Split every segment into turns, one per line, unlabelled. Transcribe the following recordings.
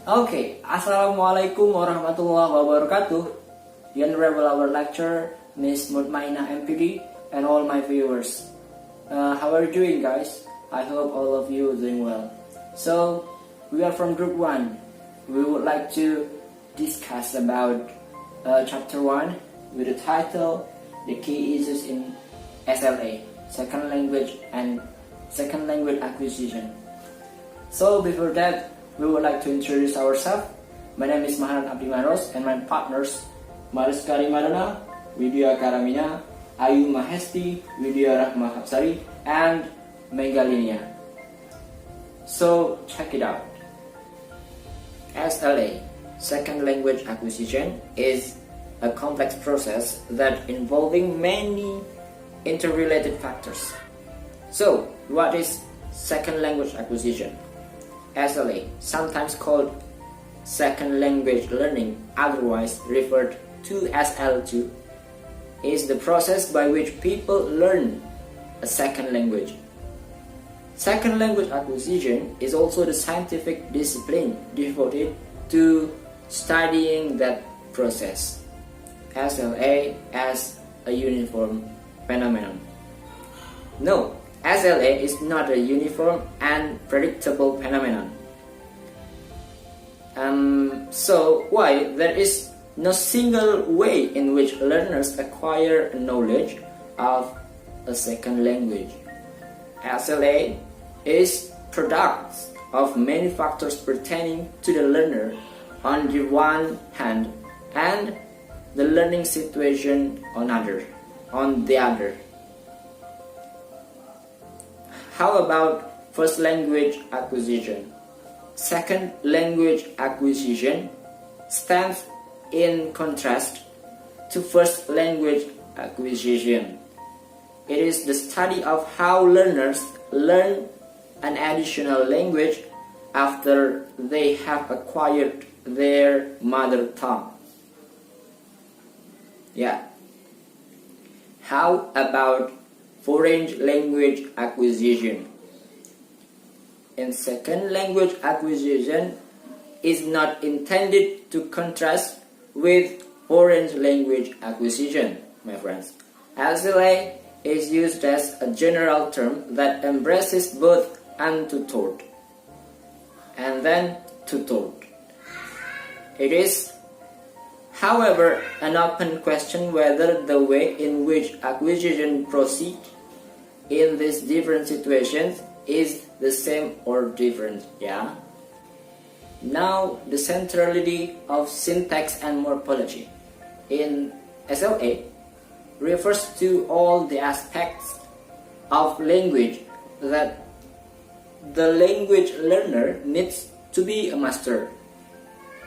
Okay, Assalamualaikum warahmatullahi wabarakatuh. The Honorable our lecturer, Miss Mutmainah MPD, and all my viewers. How are you doing, guys? I hope all of you are doing well. So, we are from Group 1. We would like to discuss about Chapter 1 with the title, The Key Issues in SLA, Second Language and Second Language Acquisition. So, before that, we would like to introduce ourselves. My name is Mahran Abdi Maros, and my partners Marizka Rimadhona, Widya Karamina, Ayu Mahesti, Rahma Hapsari, and Linia. So check it out. SLA, Second Language Acquisition, is a complex process that involving many interrelated factors. So what is Second Language Acquisition? SLA, sometimes called Second Language Learning, otherwise referred to as L2, is the process by which people learn a second language. Second language acquisition is also the scientific discipline devoted to studying that process. SLA as a uniform phenomenon. No, SLA is not a uniform and predictable phenomenon. So why there is no single way in which learners acquire knowledge of a second language. SLA is product of many factors pertaining to the learner on the one hand and the learning situation on the other. How about first language acquisition? Second language acquisition stands in contrast to first language acquisition. It is the study of how learners learn an additional language after they have acquired their mother tongue. How about foreign language acquisition? In second language acquisition is not intended to contrast with foreign language acquisition, my friends. SLA is used as a general term that embraces both untutored and then tutored. It is, however, an open question whether the way in which acquisition proceeds in these different situations is the same or different. Now, the centrality of syntax and morphology in SLA refers to all the aspects of language that the language learner needs to be a master.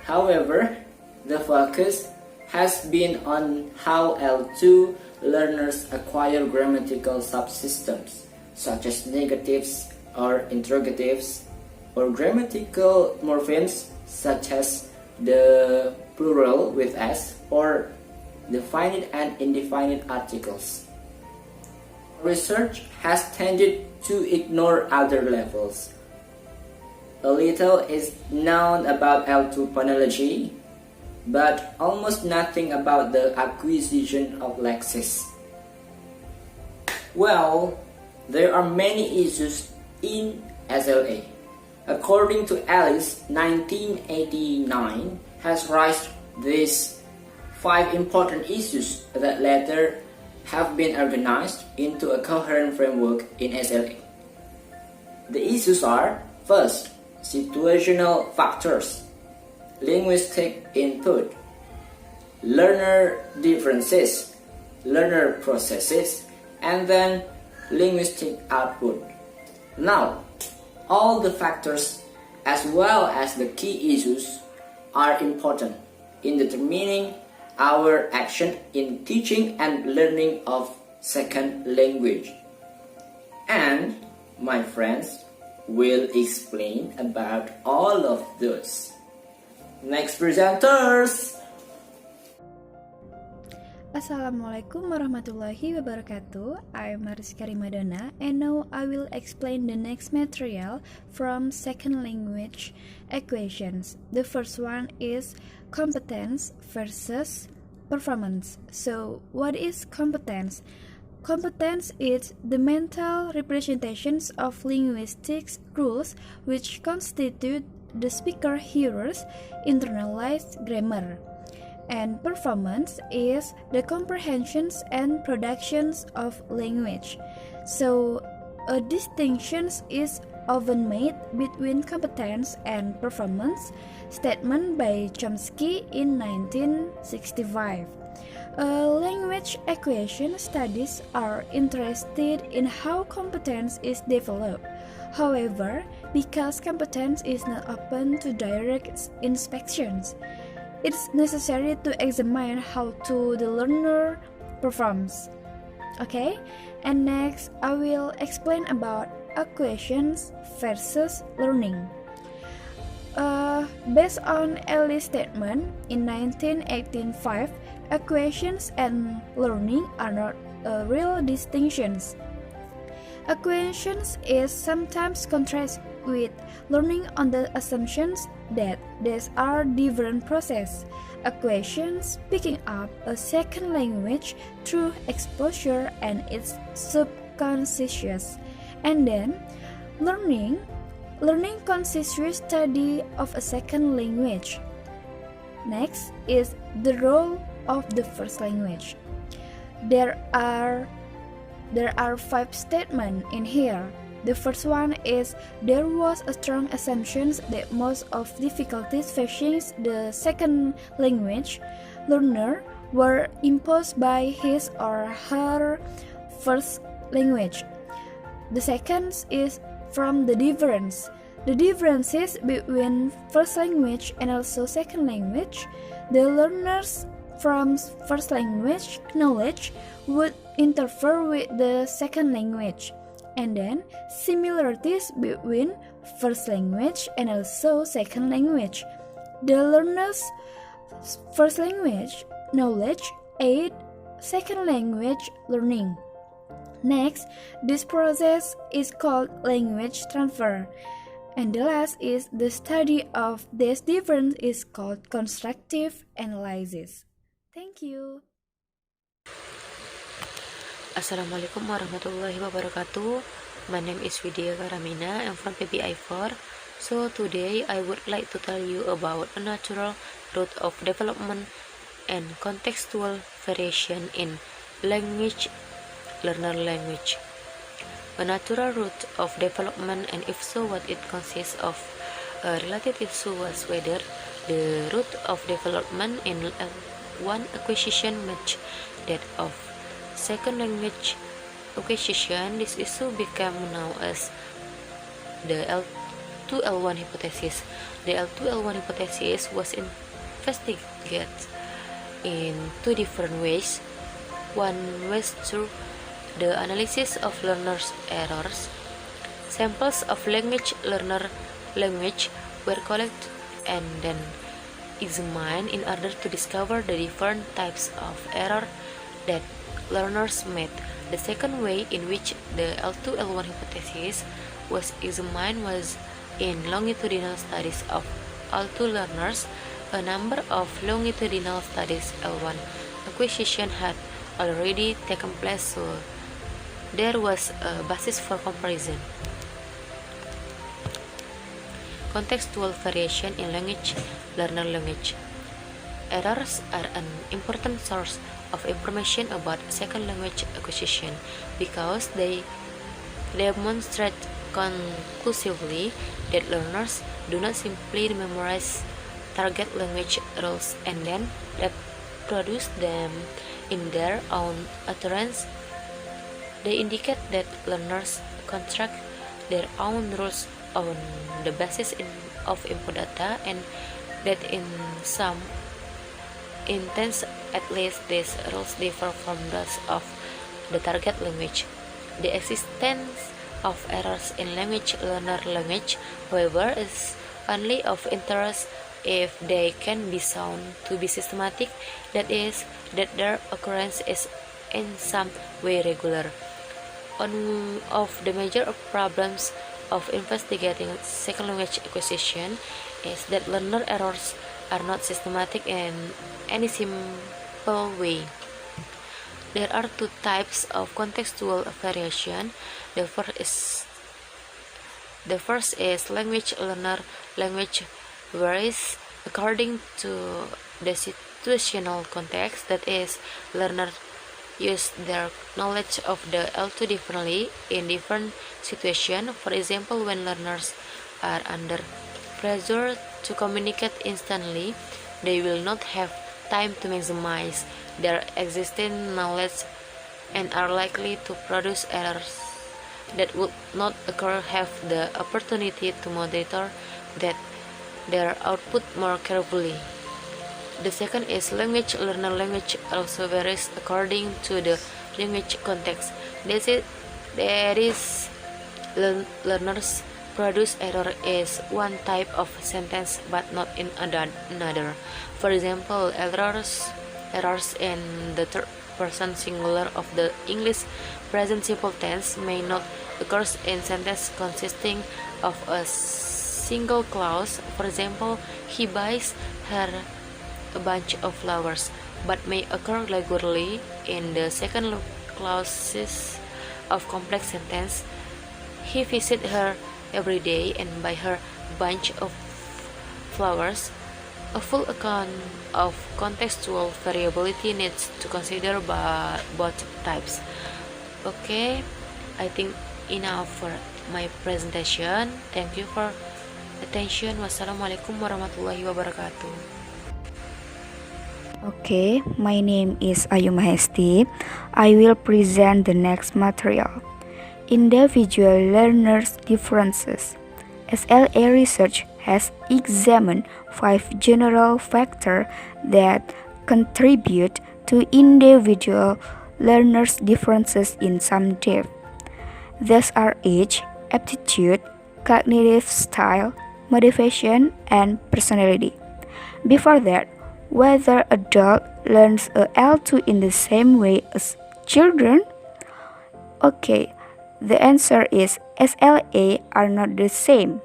However, the focus has been on how L2 learners acquire grammatical subsystems such as negatives or interrogatives, or grammatical morphemes such as the plural with S or definite and indefinite articles. Research has tended to ignore other levels. A little is known about L2 phonology, but almost nothing about the acquisition of lexis. Well, there are many issues in SLA. According to Alice, 1989 has raised these 5 important issues that later have been organized into a coherent framework in SLA. The issues are: first, situational factors, linguistic input, learner differences, learner processes, and then linguistic output. Now, all the factors as well as the key issues are important in determining our action in teaching and learning of second language. And my friends will explain about all of those. Next presenters!
Assalamualaikum warahmatullahi wabarakatuh. I'm Marizka Rimadhona, and now I will explain the next material from second language equations. The first one is competence versus performance. So, what is competence? Competence is the mental representations of linguistic rules which constitute the speaker hearer's internalized grammar. And performance is the comprehensions and productions of language. So, a distinction is often made between competence and performance, statement by Chomsky in 1965. Language equation studies are interested in how competence is developed. However, because competence is not open to direct inspections, it's necessary to examine how the learner performs. Okay, and next I will explain about equations versus learning. Based on Ellie's statement in 1985, equations and learning are not real distinctions. Equations is sometimes contrasted with learning on the assumptions that these are different processes. Equations picking up a second language through exposure and its subconscious. And then learning conscious study of a second language. Next is the role of the first language. There are 5 statements in here. The first one is there was a strong assumption that most of difficulties facing the second language learner were imposed by his or her first language. The second is from the difference. The differences between first language and also second language. The learners from first language knowledge would interfere with the second language. And then similarities between first language and also second language. The learner's first language knowledge aid second language learning. Next, this process is called language transfer. And the last is the study of this difference is called constructive analysis. Thank you.
Assalamualaikum warahmatullahi wabarakatuh. My name is Widya Karamina. I'm from PPI 4. So today I would like to tell you about a natural route of development and contextual variation in language, learner language. A natural route of development, and if so, what it consists of. A related issue was whether the route of development in one acquisition match that of second language acquisition. This issue became known as the L2L1 hypothesis. The L2L1 hypothesis was investigated in 2 different ways. One was through the analysis of learners' errors. Samples of learner language were collected and then examined in order to discover the different types of error that learners made. The second way in which the L2L1 hypothesis was examined was in longitudinal studies of L2 learners. A number of longitudinal studies L1 acquisition had already taken place, so there was a basis for comparison. Contextual variation in language, learner language. Errors are an important source of information about second language acquisition because they demonstrate conclusively that learners do not simply memorize target language rules and then reproduce them in their own utterance. They indicate that learners construct their own rules on the basis of input data, and that in some instance at least these rules differ from those of the target language. The existence of errors in language, learner language, however, is only of interest if they can be shown to be systematic, that is, that their occurrence is in some way regular. One of the major problems of investigating second language acquisition is that learner errors are not systematic in any simple way. There are two types of contextual variation. The first is language learner. Language varies according to the situational context, that is, learners use their knowledge of the L2 differently in different situations. For example, when learners are under pressure to communicate instantly, they will not have time to maximize their existing knowledge and are likely to produce errors that would not occur have the opportunity to monitor that their output more carefully. The second is language learner. Language also varies according to the language context. There is learners produce error is one type of sentence but not in another. For example, errors in the third person singular of the English present simple tense may not occur in sentence consisting of a single clause. For example, he buys her a bunch of flowers, but may occur regularly in the second clauses of complex sentence. He visits her every day and buy her a bunch of flowers. A full account of contextual variability needs to consider both types. Okay, I think enough for my presentation. Thank you for attention. Wassalamualaikum warahmatullahi wabarakatuh.
Okay, my name is Ayu Mahesti. I will present the next material. Individual learners' differences. SLA research has examined 5 general factors that contribute to individual learners' differences in some depth. These are age, aptitude, cognitive style, motivation, and personality. Before that, whether adult learns a L2 in the same way as children? Okay, the answer is SLA are not the same,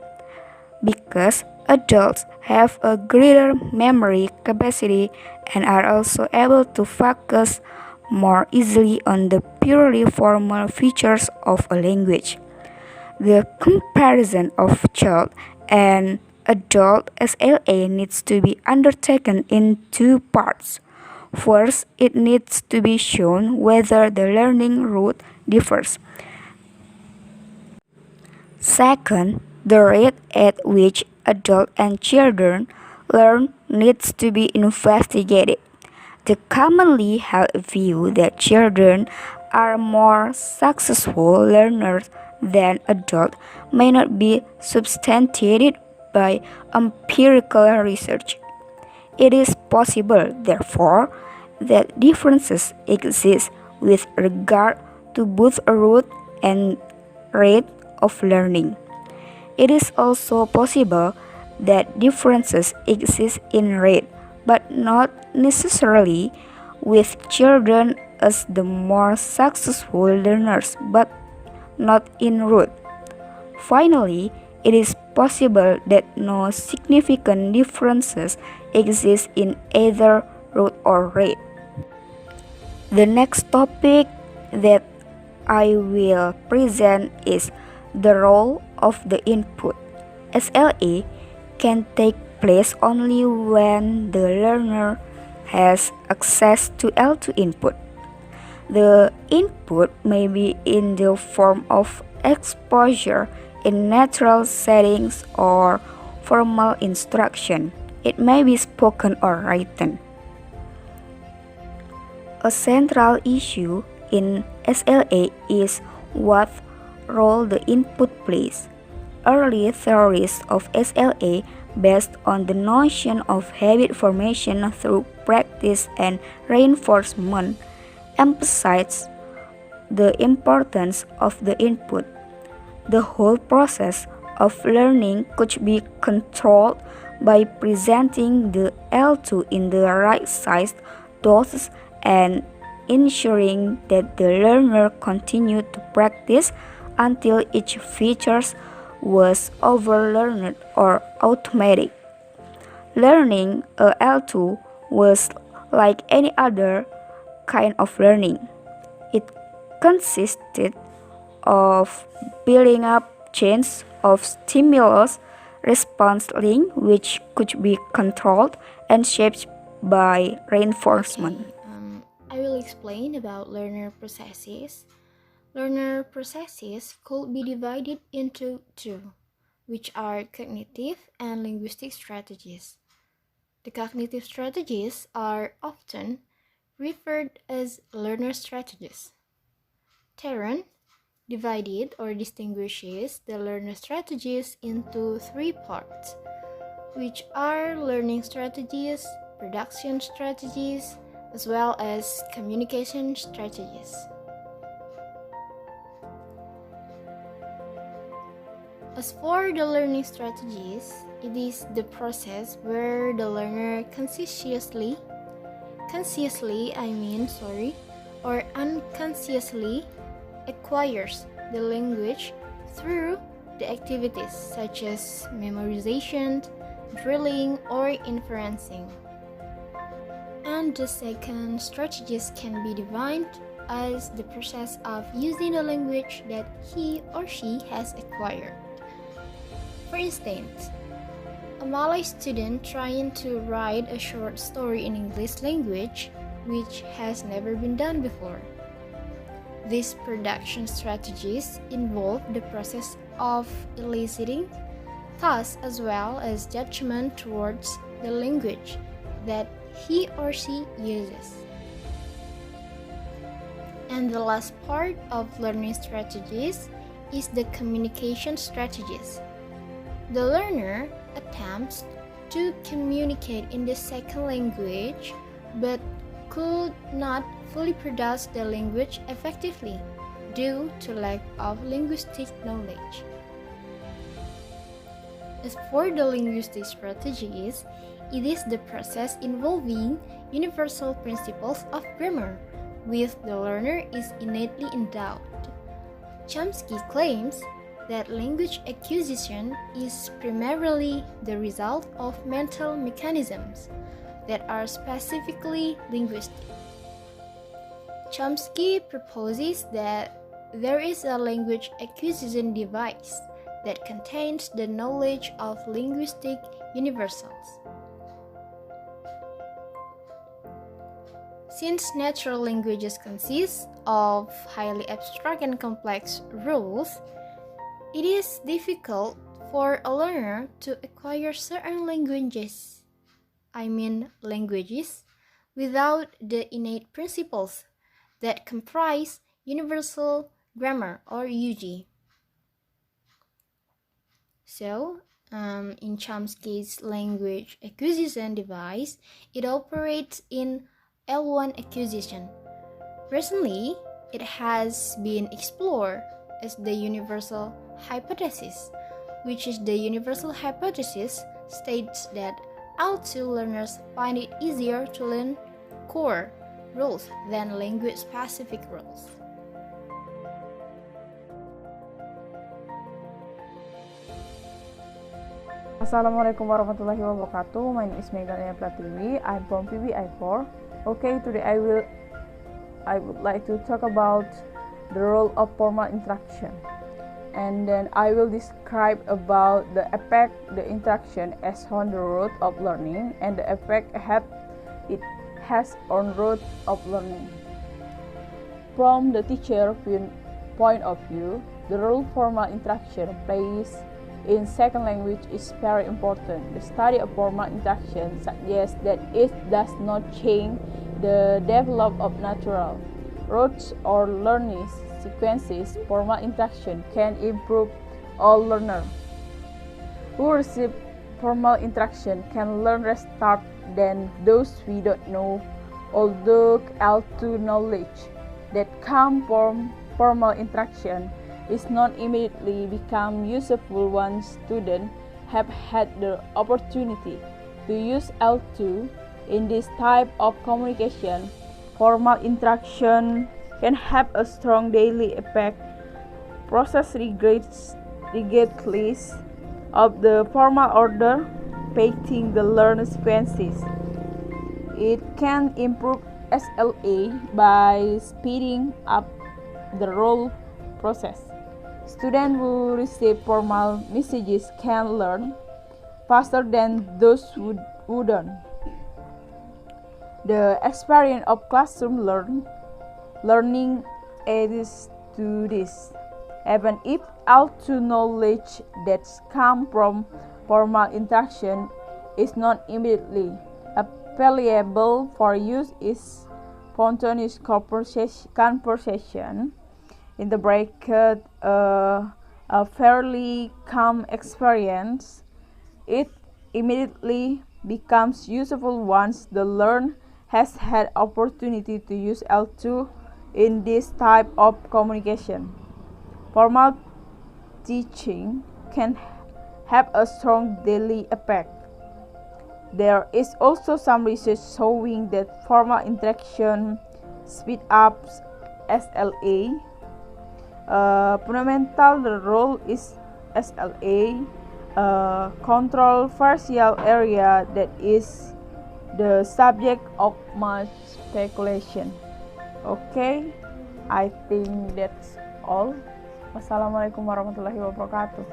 because adults have a greater memory capacity and are also able to focus more easily on the purely formal features of a language. The comparison of child and adult SLA needs to be undertaken in 2 parts. First, it needs to be shown whether the learning route differs. Second, the rate at which adults and children learn needs to be investigated. The commonly held view that children are more successful learners than adults may not be substantiated by empirical research. It is possible, therefore, that differences exist with regard to both route and rate of learning. It is also possible that differences exist in rate, but not necessarily with children as the more successful learners, but not in route. Finally, it is possible that no significant differences exist in either route or rate. The next topic that I will present is the role of the input. SLA can take place only when the learner has access to L2 input. The input may be in the form of exposure in natural settings or formal instruction. It may be spoken or written. A central issue in SLA is what role the input plays. Early theories of SLA, based on the notion of habit formation through practice and reinforcement, emphasize the importance of the input. The whole process of learning could be controlled by presenting the L2 in the right size doses and ensuring that the learner continued to practice until each feature was overlearned or automatic. Learning a L2 was like any other kind of learning. It consisted of building up chains of stimulus response link which could be controlled and shaped by reinforcement.
I will explain about learner processes. Learner processes could be divided into two, which are cognitive and linguistic strategies. The cognitive strategies are often referred as learner strategies. Tarrant divided or distinguishes the learner strategies into three parts, which are learning strategies, production strategies, as well as communication strategies. As for the learning strategies, it is the process where the learner consciously or unconsciously acquires the language through the activities such as memorization, drilling, or inferencing. And the second strategies can be defined as the process of using the language that he or she has acquired. For instance, a Malay student trying to write a short story in English language, which has never been done before. These production strategies involve the process of eliciting thoughts as well as judgment towards the language that he or she uses. And the last part of learning strategies is the communication strategies. The learner attempts to communicate in the second language but could not fully produce the language effectively due to lack of linguistic knowledge. As for the linguistic strategies, it is the process involving universal principles of grammar, which the learner is innately endowed. Chomsky claims that language acquisition is primarily the result of mental mechanisms that are specifically linguistic. Chomsky proposes that there is a language acquisition device that contains the knowledge of linguistic universals. Since natural languages consist of highly abstract and complex rules, it is difficult for a learner to acquire certain languages, without the innate principles that comprise universal grammar or UG. So, in Chomsky's language acquisition device, it operates in L1 acquisition. Recently, it has been explored as the universal hypothesis, which is the universal hypothesis states that L2 learners find it easier to learn core rules than language-specific rules.
Assalamualaikum warahmatullahi wabarakatuh. My name is Linia Pratiwi. I'm from PBI4. Okay, today I would like to talk about the role of formal interaction, and then I will describe about the effect the interaction has on the road of learning and the effect it has on road of learning. From the teacher point of view, the role formal interaction plays in second language is very important. The study of formal interaction suggests that it does not change the development of natural routes or learning sequences. Formal interaction can improve all learners who receive formal interaction can learn restart than those we don't know, although L2 knowledge that come from formal interaction is not immediately become useful once students have had the opportunity to use L2 in this type of communication, formal interaction can have a strong daily effect, process regardless of the formal order, pacing the learner sequences. It can improve SLA by speeding up the role process. Students who receive formal messages can learn faster than those who wouldn't. The experience of classroom learning adds to this. Even if L2 knowledge that comes from formal interaction is not immediately available for use is spontaneous conversation in the bracket a fairly calm experience. It immediately becomes useful once the learner has had opportunity to use L2 in this type of communication. Formal teaching can have a strong daily effect. There is also some research showing that formal interaction speed ups SLA. Fundamental the role is SLA, a controversial area that is the subject of much speculation. Okay, I think that's all. Wassalamualaikum warahmatullahi wabarakatuh.